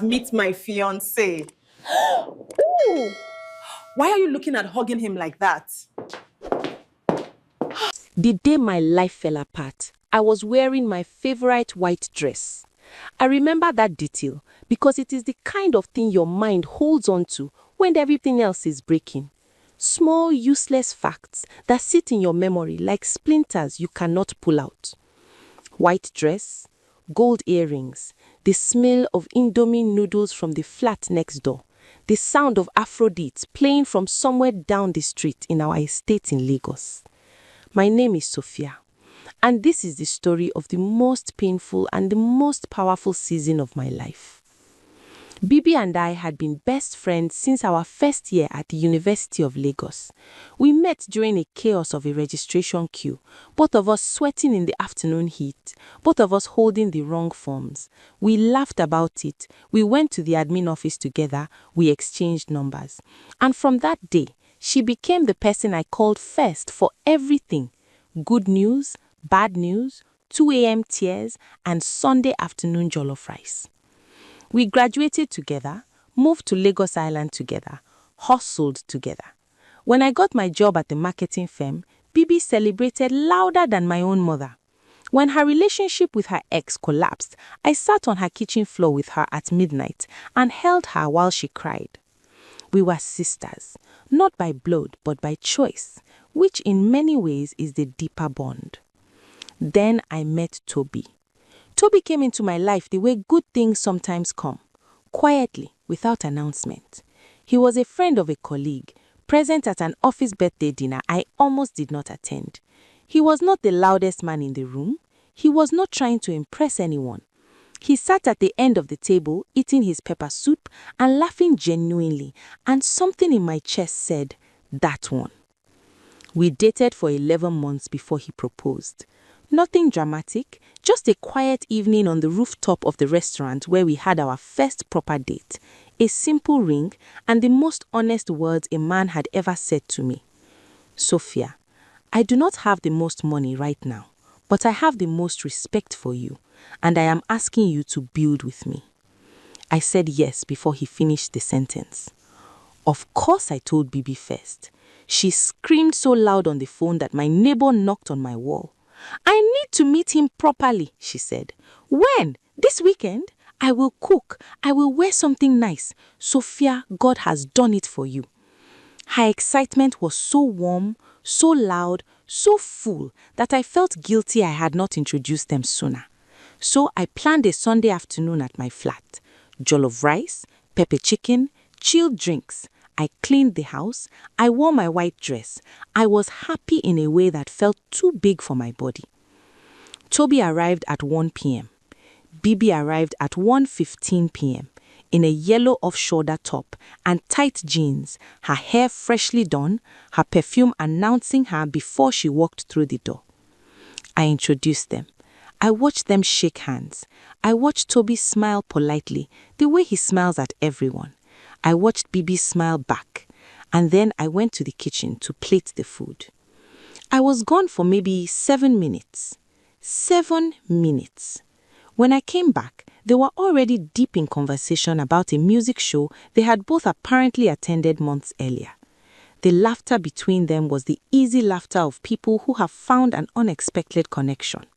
Meet my fiancé. Ooh. Why are you looking at hugging him like that? The day my life fell apart, I was wearing my favorite white dress. I remember that detail because it is the kind of thing your mind holds on to when everything else is breaking. Small, useless facts that sit in your memory like splinters you cannot pull out. White dress, gold earrings, the smell of Indomie noodles from the flat next door, the sound of Aphrodite playing from somewhere down the street in our estate in Lagos. My name is Sophia, and this is the story of the most painful and the most powerful season of my life. Bibi and I had been best friends since our first year at the University of Lagos. We met during a chaos of a registration queue, both of us sweating in the afternoon heat, both of us holding the wrong forms. We laughed about it, we went to the admin office together, we exchanged numbers. And from that day, she became the person I called first for everything. Good news, bad news, 2 a.m. tears, and Sunday afternoon jollof rice. We graduated together, moved to Lagos Island together, hustled together. When I got my job at the marketing firm, Bibi celebrated louder than my own mother. When her relationship with her ex collapsed, I sat on her kitchen floor with her at midnight and held her while she cried. We were sisters, not by blood but by choice, which in many ways is the deeper bond. Then I met Toby. Toby came into my life the way good things sometimes come, quietly, without announcement. He was a friend of a colleague, present at an office birthday dinner I almost did not attend. He was not the loudest man in the room. He was not trying to impress anyone. He sat at the end of the table, eating his pepper soup and laughing genuinely, and something in my chest said, "That one." We dated for 11 months before he proposed. Nothing dramatic, just a quiet evening on the rooftop of the restaurant where we had our first proper date. A simple ring and the most honest words a man had ever said to me. "Sophia, I do not have the most money right now, but I have the most respect for you, and I am asking you to build with me." I said yes before he finished the sentence. Of course I told Bibi first. She screamed so loud on the phone that my neighbor knocked on my wall. "I need to meet him properly," she said. "When? This weekend? I will cook. I will wear something nice. Sophia, God has done it for you." Her excitement was so warm, so loud, so full that I felt guilty I had not introduced them sooner. So I planned a Sunday afternoon at my flat. Jollof rice, pepper chicken, chilled drinks. I cleaned the house. I wore my white dress. I was happy in a way that felt too big for my body. Toby arrived at 1 p.m. Bibi arrived at 1:15 p.m. in a yellow off-shoulder top and tight jeans, her hair freshly done, her perfume announcing her before she walked through the door. I introduced them. I watched them shake hands. I watched Toby smile politely, the way he smiles at everyone. I watched Bibi smile back, and then I went to the kitchen to plate the food. I was gone for maybe 7 minutes. 7 minutes. When I came back, they were already deep in conversation about a music show they had both apparently attended months earlier. The laughter between them was the easy laughter of people who have found an unexpected connection.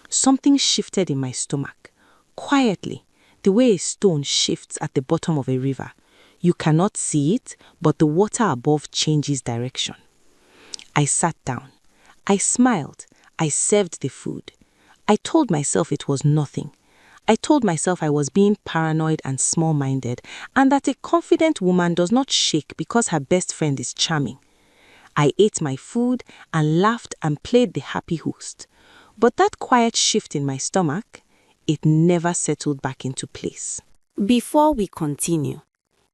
Something shifted in my stomach, quietly, the way a stone shifts at the bottom of a river. You cannot see it, but the water above changes direction. I sat down. I smiled. I served the food. I told myself it was nothing. I told myself I was being paranoid and small-minded, and that a confident woman does not shake because her best friend is charming. I ate my food and laughed and played the happy host. But that quiet shift in my stomach, it never settled back into place. Before we continue,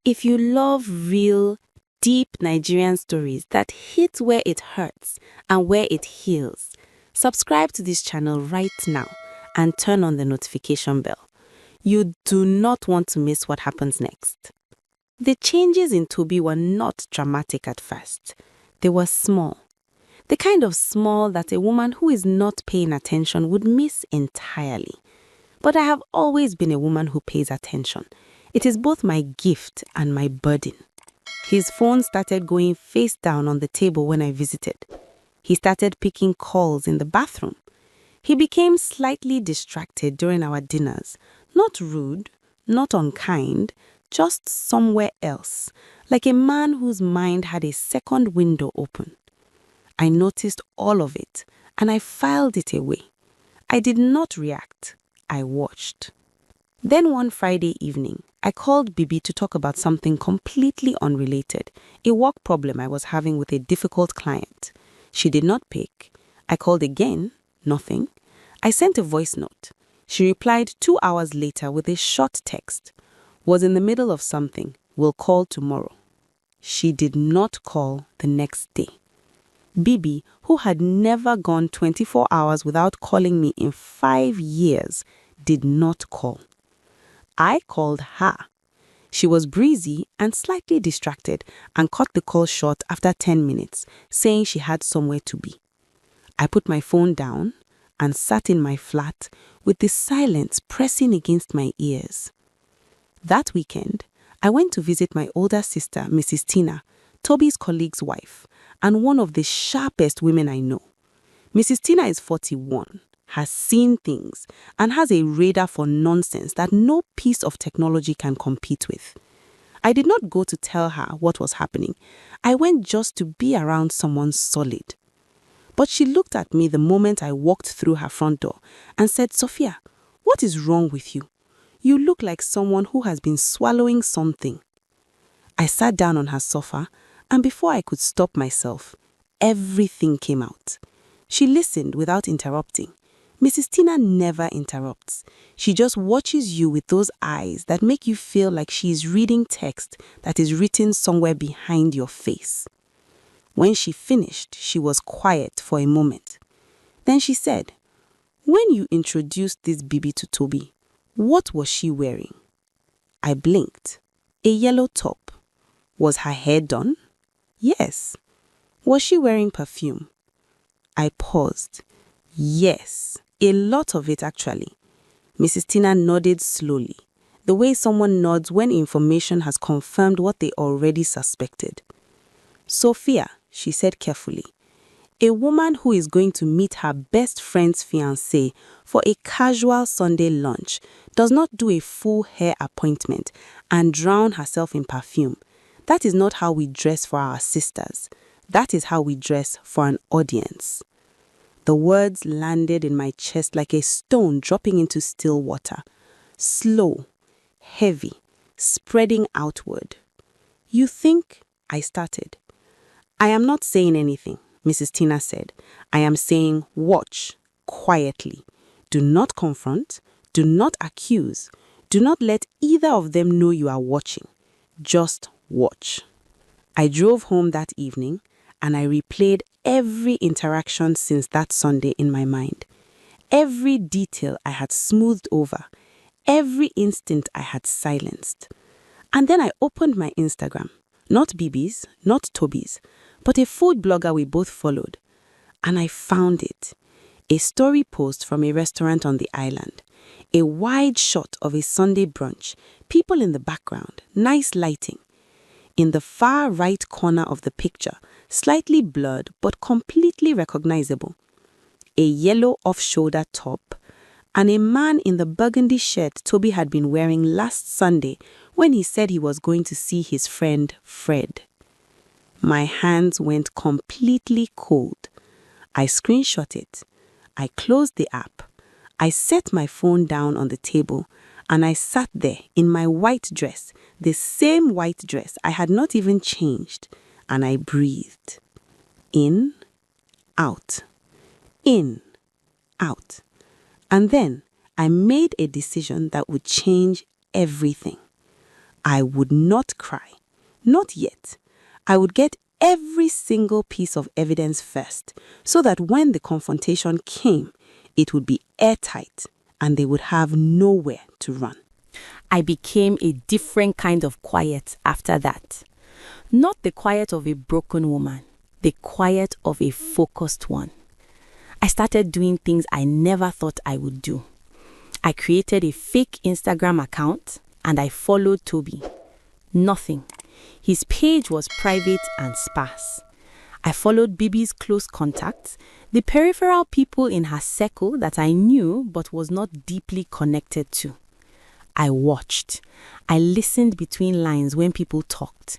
if you love real, deep Nigerian stories that hit where it hurts and where it heals, subscribe to this channel right now and turn on the notification bell. You do not want to miss what happens next. The changes in Toby were not dramatic at first. They were small. The kind of small that a woman who is not paying attention would miss entirely. But I have always been a woman who pays attention. It is both my gift and my burden. His phone started going face down on the table when I visited. He started picking calls in the bathroom. He became slightly distracted during our dinners. Not rude, not unkind, just somewhere else, like a man whose mind had a second window open. I noticed all of it, and I filed it away. I did not react. I watched. Then one Friday evening, I called Bibi to talk about something completely unrelated, a work problem I was having with a difficult client. She did not pick. I called again, nothing. I sent a voice note. She replied 2 hours later with a short text. Was in the middle of something. Will call tomorrow. She did not call the next day. Bibi, who had never gone 24 hours without calling me in 5 years, did not call. I called her. She was breezy and slightly distracted and cut the call short after 10 minutes, saying she had somewhere to be. I put my phone down and sat in my flat with the silence pressing against my ears. That weekend, I went to visit my older sister, Mrs. Tina, Toby's colleague's wife, and one of the sharpest women I know. Mrs. Tina is 41, has seen things, and has a radar for nonsense that no piece of technology can compete with. I did not go to tell her what was happening. I went just to be around someone solid. But she looked at me the moment I walked through her front door and said, "Sophia, what is wrong with you? You look like someone who has been swallowing something." I sat down on her sofa, and before I could stop myself, everything came out. She listened without interrupting. Mrs. Tina never interrupts. She just watches you with those eyes that make you feel like she is reading text that is written somewhere behind your face. When she finished, she was quiet for a moment. Then she said, "When you introduced this Bibi to Toby, what was she wearing?" I blinked. A yellow top. Was her hair done? Yes. Was she wearing perfume? I paused. Yes, a lot of it actually. Mrs. Tina nodded slowly, the way someone nods when information has confirmed what they already suspected. "Sophia," she said carefully, "a woman who is going to meet her best friend's fiancé for a casual Sunday lunch does not do a full hair appointment and drown herself in perfume. That is not how we dress for our sisters. That is how we dress for an audience." The words landed in my chest like a stone dropping into still water. Slow, heavy, spreading outward. "You think?" I started. "I am not saying anything," Mrs. Tina said. "I am saying watch, quietly. Do not confront. Do not accuse. Do not let either of them know you are watching. Just watch." I drove home that evening and I replayed every interaction since that Sunday in my mind. Every detail I had smoothed over. Every instinct I had silenced. And then I opened my Instagram. Not Bibi's, not Toby's, but a food blogger we both followed. And I found it. A story post from a restaurant on the island. A wide shot of a Sunday brunch. People in the background. Nice lighting. In the far right corner of the picture, slightly blurred but completely recognizable, a yellow off-shoulder top, and a man in the burgundy shirt Toby had been wearing last Sunday when he said he was going to see his friend Fred. My hands went completely cold. I screenshot it. I closed the app. I set my phone down on the table and I sat there in my white dress, the same white dress I had not even changed, and I breathed. In, out. In, out. And then I made a decision that would change everything. I would not cry. Not yet. I would get every single piece of evidence first, so that when the confrontation came, it would be airtight and they would have nowhere to run. I became a different kind of quiet after that. Not the quiet of a broken woman, the quiet of a focused one. I started doing things I never thought I would do. I created a fake Instagram account and I followed Toby. Nothing. His page was private and sparse. I followed Bibi's close contacts, the peripheral people in her circle that I knew but was not deeply connected to. I watched. I listened between lines when people talked.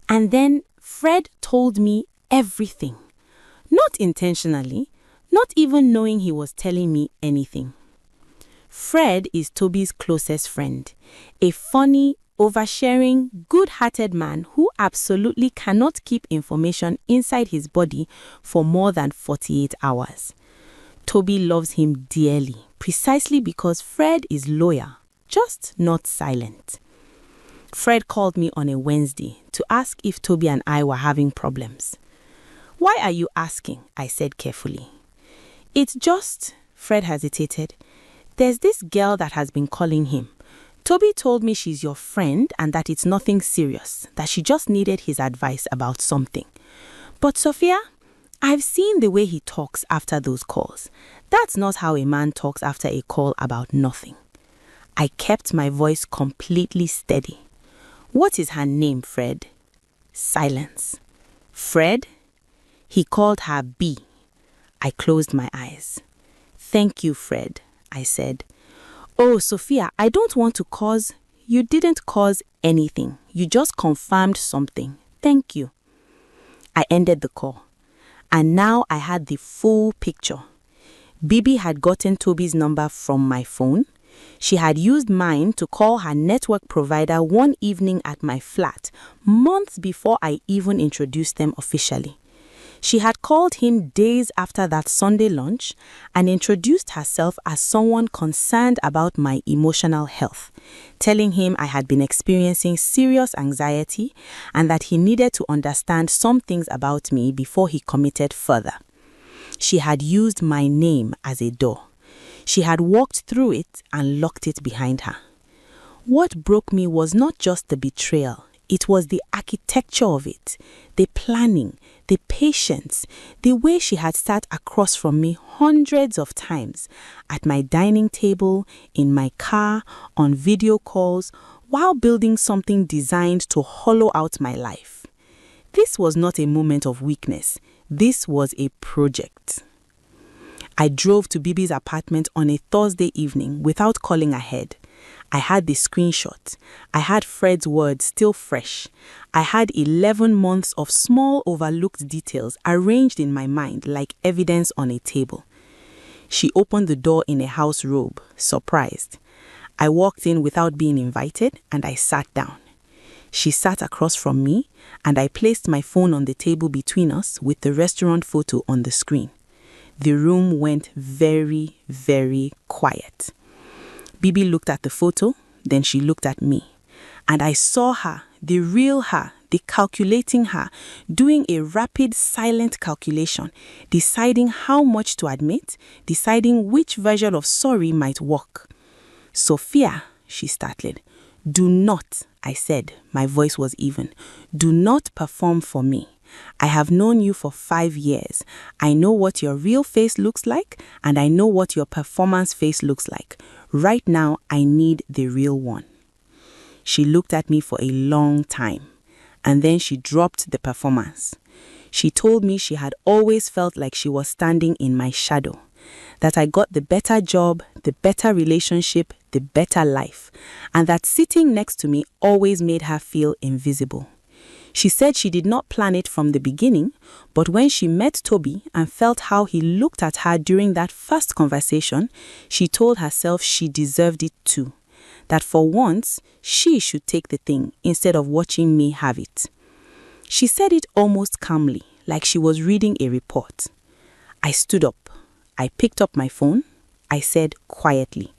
And then Fred told me everything. Not intentionally, not even knowing he was telling me anything. Fred is Toby's closest friend, a funny, oversharing, good-hearted man who absolutely cannot keep information inside his body for more than 48 hours. Toby loves him dearly, precisely because Fred is loyal, just not silent. Fred called me on a Wednesday to ask if Toby and I were having problems. "Why are you asking?" I said carefully. "It's just," Fred hesitated, "there's this girl that has been calling him. Toby told me she's your friend and that it's nothing serious, that she just needed his advice about something. But Sophia, I've seen the way he talks after those calls. That's not how a man talks after a call about nothing." I kept my voice completely steady. "What is her name, Fred?" Silence. "Fred?" He called her B. I closed my eyes. "Thank you, Fred," I said. "Oh, Sophia, I don't want to cause..." "You didn't cause anything. You just confirmed something. Thank you." I ended the call. And now I had the full picture. Bibi had gotten Toby's number from my phone. She had used mine to call her network provider one evening at my flat, months before I even introduced them officially. She had called him days after that Sunday lunch and introduced herself as someone concerned about my emotional health, telling him I had been experiencing serious anxiety and that he needed to understand some things about me before he committed further. She had used my name as a door. She had walked through it and locked it behind her. What broke me was not just the betrayal. It was the architecture of it, the planning, the patience, the way she had sat across from me hundreds of times, at my dining table, in my car, on video calls, while building something designed to hollow out my life. This was not a moment of weakness. This was a project. I drove to Bibi's apartment on a Thursday evening without calling ahead. I had the screenshot. I had Fred's words still fresh. I had 11 months of small overlooked details arranged in my mind like evidence on a table. She opened the door in a house robe, surprised. I walked in without being invited and I sat down. She sat across from me and I placed my phone on the table between us with the restaurant photo on the screen. The room went very, very quiet. Bibi looked at the photo, then she looked at me. And I saw her, the real her, the calculating her, doing a rapid, silent calculation, deciding how much to admit, deciding which version of sorry might work. "Sophia," she startled. "Do not," I said, my voice was even, "do not perform for me. I have known you for 5 years. I know what your real face looks like, and I know what your performance face looks like. Right now, I need the real one." She looked at me for a long time, and then she dropped the performance. She told me she had always felt like she was standing in my shadow, that I got the better job, the better relationship, the better life, and that sitting next to me always made her feel invisible. She said she did not plan it from the beginning, but when she met Toby and felt how he looked at her during that first conversation, she told herself she deserved it too. That for once, she should take the thing instead of watching me have it. She said it almost calmly, like she was reading a report. I stood up. I picked up my phone. I said quietly,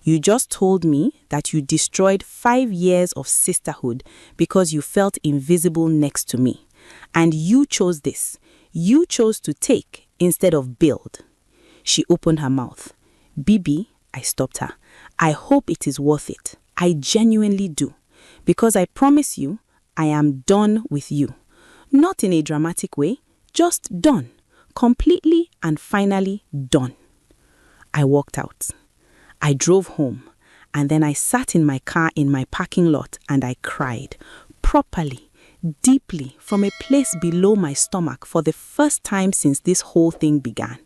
"You just told me that you destroyed 5 years of sisterhood because you felt invisible next to me. And you chose this. You chose to take instead of build." She opened her mouth. "Bibi," I stopped her, "I hope it is worth it. I genuinely do. Because I promise you, I am done with you. Not in a dramatic way, just done. Completely and finally done." I walked out. I drove home, and then I sat in my car in my parking lot and I cried, properly, deeply, from a place below my stomach for the first time since this whole thing began.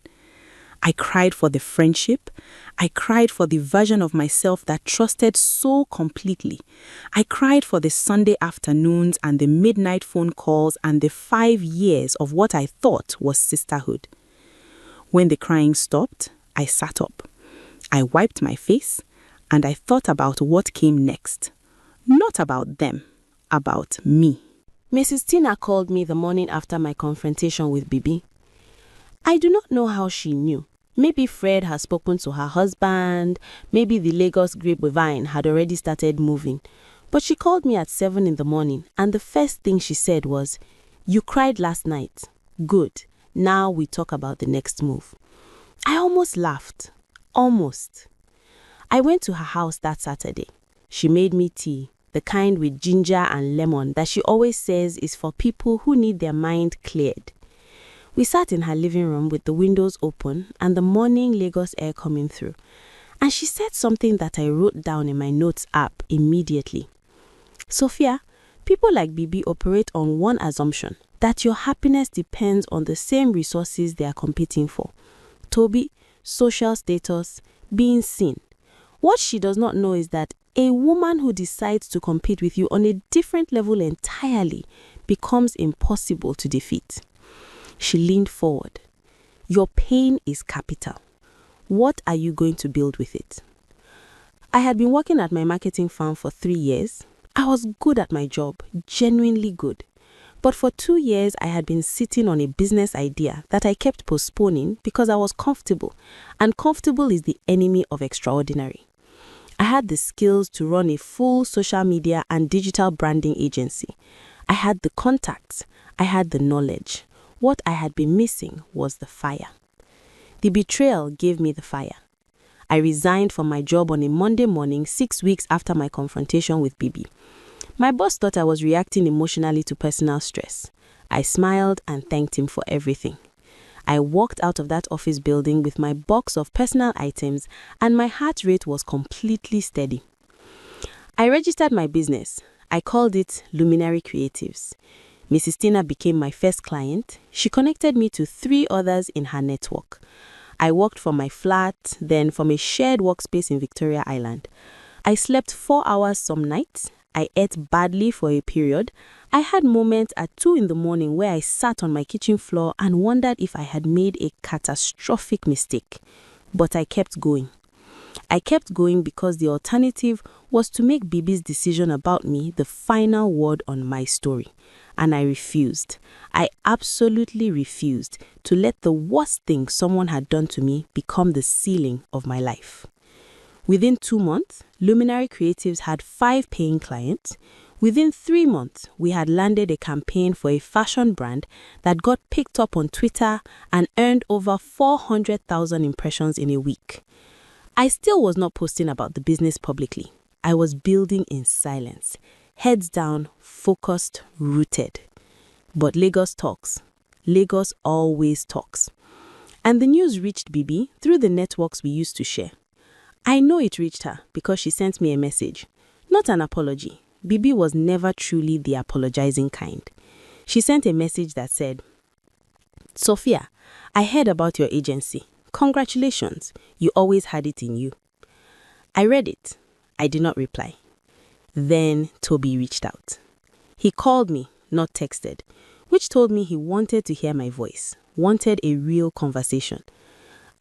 I cried for the friendship. I cried for the version of myself that trusted so completely. I cried for the Sunday afternoons and the midnight phone calls and the 5 years of what I thought was sisterhood. When the crying stopped, I sat up. I wiped my face and I thought about what came next. Not about them, about me. Mrs. Tina called me the morning after my confrontation with Bibi. I do not know how she knew. Maybe Fred had spoken to her husband, maybe the Lagos grapevine had already started moving. But she called me at 7 in the morning and the first thing she said was, "You cried last night. Good. Now we talk about the next move." I almost laughed. Almost. I went to her house that Saturday. She made me tea, the kind with ginger and lemon that she always says is for people who need their mind cleared. We sat in her living room with the windows open and the morning Lagos air coming through. And she said something that I wrote down in my notes app immediately. "Sophia, people like Bibi operate on one assumption, that your happiness depends on the same resources they are competing for. Toby, social status, being seen. What she does not know is that a woman who decides to compete with you on a different level entirely becomes impossible to defeat." She leaned forward. "Your pain is capital. What are you going to build with it?" I had been working at my marketing firm for 3 years. I was good at my job, genuinely good. But for 2 years, I had been sitting on a business idea that I kept postponing because I was comfortable, and comfortable is the enemy of extraordinary. I had the skills to run a full social media and digital branding agency. I had the contacts. I had the knowledge. What I had been missing was the fire. The betrayal gave me the fire. I resigned from my job on a Monday morning 6 weeks after my confrontation with Bibi. My boss thought I was reacting emotionally to personal stress. I smiled and thanked him for everything. I walked out of that office building with my box of personal items and my heart rate was completely steady. I registered my business. I called it Luminary Creatives. Mrs. Tina became my first client. She connected me to 3 others in her network. I worked from my flat, then from a shared workspace in Victoria Island. I slept 4 hours some nights. I ate badly for a period. I had moments at 2 in the morning where I sat on my kitchen floor and wondered if I had made a catastrophic mistake. But I kept going. I kept going because the alternative was to make Bibi's decision about me the final word on my story. And I refused. I absolutely refused to let the worst thing someone had done to me become the ceiling of my life. Within 2 months, Luminary Creatives had 5 paying clients. Within 3 months, we had landed a campaign for a fashion brand that got picked up on Twitter and earned over 400,000 impressions in a week. I still was not posting about the business publicly. I was building in silence. Heads down, focused, rooted. But Lagos talks. Lagos always talks. And the news reached Bibi through the networks we used to share. I know it reached her because she sent me a message. Not an apology. Bibi was never truly the apologizing kind. She sent a message that said, "Sophia, I heard about your agency. Congratulations. You always had it in you." I read it. I did not reply. Then Toby reached out. He called me, not texted, which told me he wanted to hear my voice, wanted a real conversation.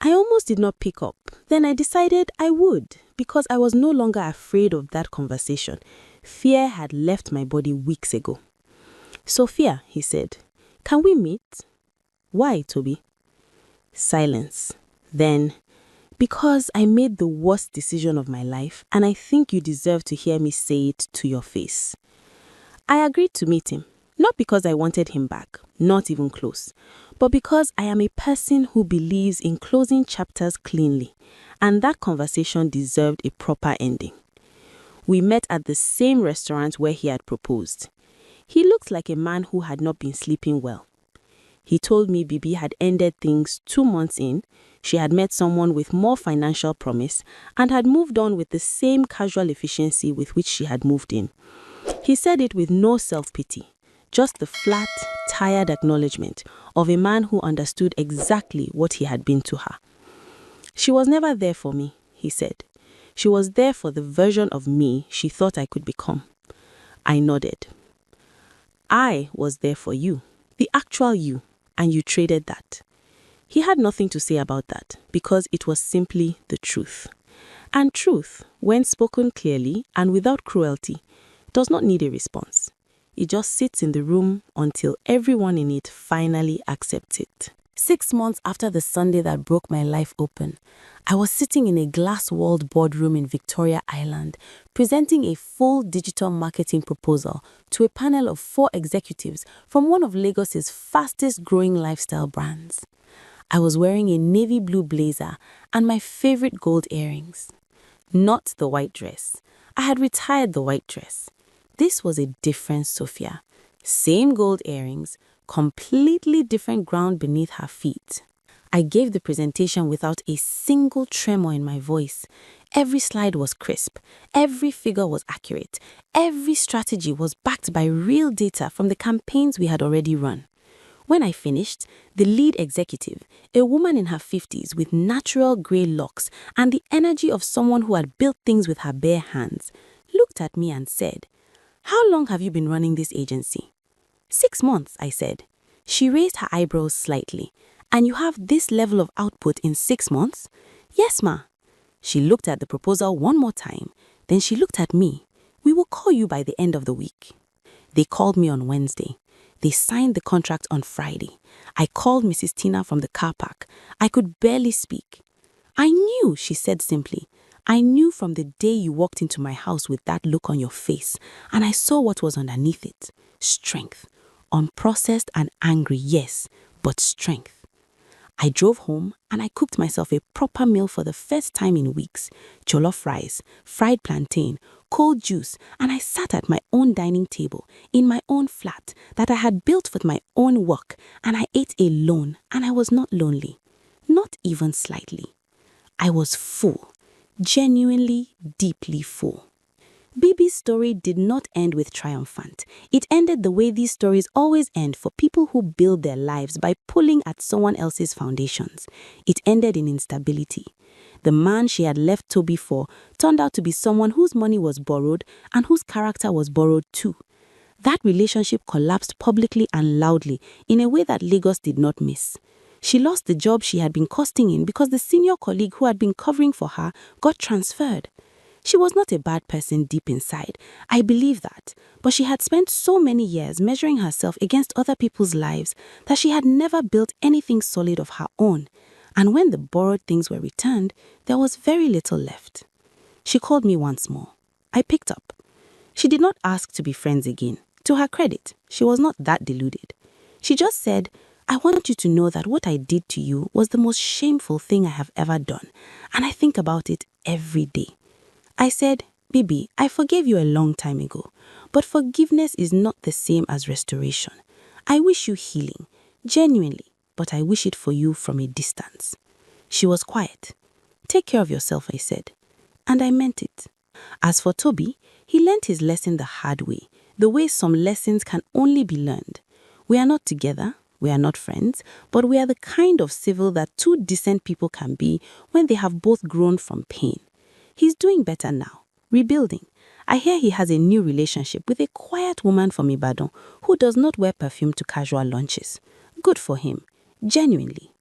I almost did not pick up. Then I decided I would because I was no longer afraid of that conversation. Fear had left my body weeks ago. "Sophia," he said, "can we meet?" "Why, Toby?" Silence. Then, "Because I made the worst decision of my life and I think you deserve to hear me say it to your face." I agreed to meet him, not because I wanted him back, not even close, but because I am a person who believes in closing chapters cleanly, and that conversation deserved a proper ending. We met at the same restaurant where he had proposed. He looked like a man who had not been sleeping well. He told me Bibi had ended things 2 months in, she had met someone with more financial promise, and had moved on with the same casual efficiency with which she had moved in. He said it with no self-pity, just the flat, tired acknowledgement of a man who understood exactly what he had been to her. She was never there for me, he said. She was there for the version of me she thought I could become. I nodded. I was there for you, the actual you, and you traded that. He had nothing to say about that because it was simply the truth. And truth, when spoken clearly and without cruelty, does not need a response. It just sits in the room until everyone in it finally accepts it. 6 months after the Sunday that broke my life open, I was sitting in a glass-walled boardroom in Victoria Island, presenting a full digital marketing proposal to a panel of 4 executives from one of Lagos's fastest-growing lifestyle brands. I was wearing a navy blue blazer and my favorite gold earrings. Not the white dress. I had retired the white dress. This was a different Sophia. Same gold earrings, completely different ground beneath her feet. I gave the presentation without a single tremor in my voice. Every slide was crisp. Every figure was accurate. Every strategy was backed by real data from the campaigns we had already run. When I finished, the lead executive, a woman in her 50s with natural grey locks and the energy of someone who had built things with her bare hands, looked at me and said, "How long have you been running this agency?" 6 months, I said. She raised her eyebrows slightly. "And you have this level of output in 6 months?" "Yes, ma." She looked at the proposal one more time. Then she looked at me. "We will call you by the end of the week." They called me on Wednesday. They signed the contract on Friday. I called Mrs. Tina from the car park. I could barely speak. "I knew," she said simply. "I knew from the day you walked into my house with that look on your face, and I saw what was underneath it. Strength. Unprocessed and angry, yes, but strength." I drove home and I cooked myself a proper meal for the first time in weeks. Jollof rice, fried plantain, cold juice, and I sat at my own dining table in my own flat that I had built with my own work, and I ate alone, and I was not lonely. Not even slightly. I was full. Genuinely, deeply full. Bibi's story did not end with triumphant. It ended the way these stories always end for people who build their lives by pulling at someone else's foundations. It ended in instability. The man she had left Toby for turned out to be someone whose money was borrowed and whose character was borrowed too. That relationship collapsed publicly and loudly in a way that Lagos did not miss. She lost the job she had been costing in because the senior colleague who had been covering for her got transferred. She was not a bad person deep inside, I believe that, but she had spent so many years measuring herself against other people's lives that she had never built anything solid of her own, and when the borrowed things were returned, there was very little left. She called me once more. I picked up. She did not ask to be friends again. To her credit, she was not that deluded. She just said, "I want you to know that what I did to you was the most shameful thing I have ever done, and I think about it every day." I said, "Bibi, I forgave you a long time ago, but forgiveness is not the same as restoration. I wish you healing, genuinely, but I wish it for you from a distance." She was quiet. "Take care of yourself," I said. And I meant it. As for Toby, he learned his lesson the hard way, the way some lessons can only be learned. We are not together, we are not friends, but we are the kind of civil that 2 decent people can be when they have both grown from pain. He's doing better now, rebuilding. I hear he has a new relationship with a quiet woman from Ibadan who does not wear perfume to casual lunches. Good for him, genuinely.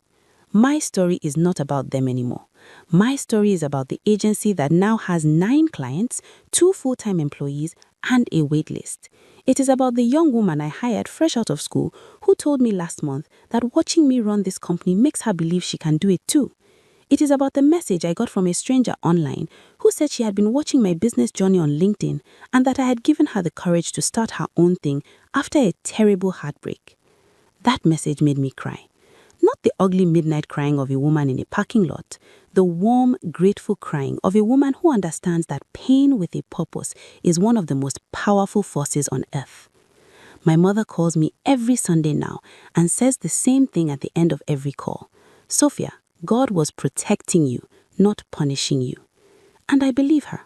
My story is not about them anymore. My story is about the agency that now has 9 clients, 2 full-time employees, and a wait list. It is about the young woman I hired fresh out of school who told me last month that watching me run this company makes her believe she can do it too. It is about the message I got from a stranger online who said she had been watching my business journey on LinkedIn and that I had given her the courage to start her own thing after a terrible heartbreak. That message made me cry. Not the ugly midnight crying of a woman in a parking lot, the warm, grateful crying of a woman who understands that pain with a purpose is one of the most powerful forces on earth. My mother calls me every Sunday now and says the same thing at the end of every call. Sophia, God was protecting you, not punishing you. And I believe her.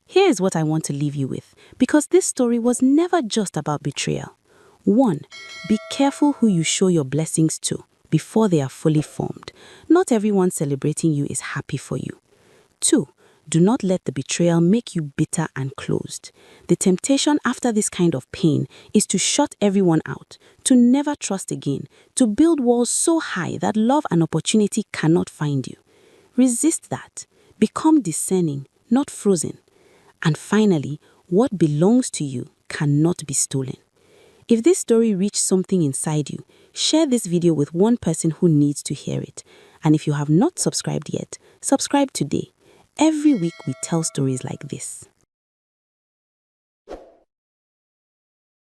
Here is what I want to leave you with, because this story was never just about betrayal. 1. Be careful who you show your blessings to before they are fully formed. Not everyone celebrating you is happy for you. 2. Do not let the betrayal make you bitter and closed. The temptation after this kind of pain is to shut everyone out, to never trust again, to build walls so high that love and opportunity cannot find you. Resist that. Become discerning, not frozen. And finally, what belongs to you cannot be stolen. If this story reached something inside you, share this video with one person who needs to hear it. And if you have not subscribed yet, subscribe today. Every week we tell stories like this.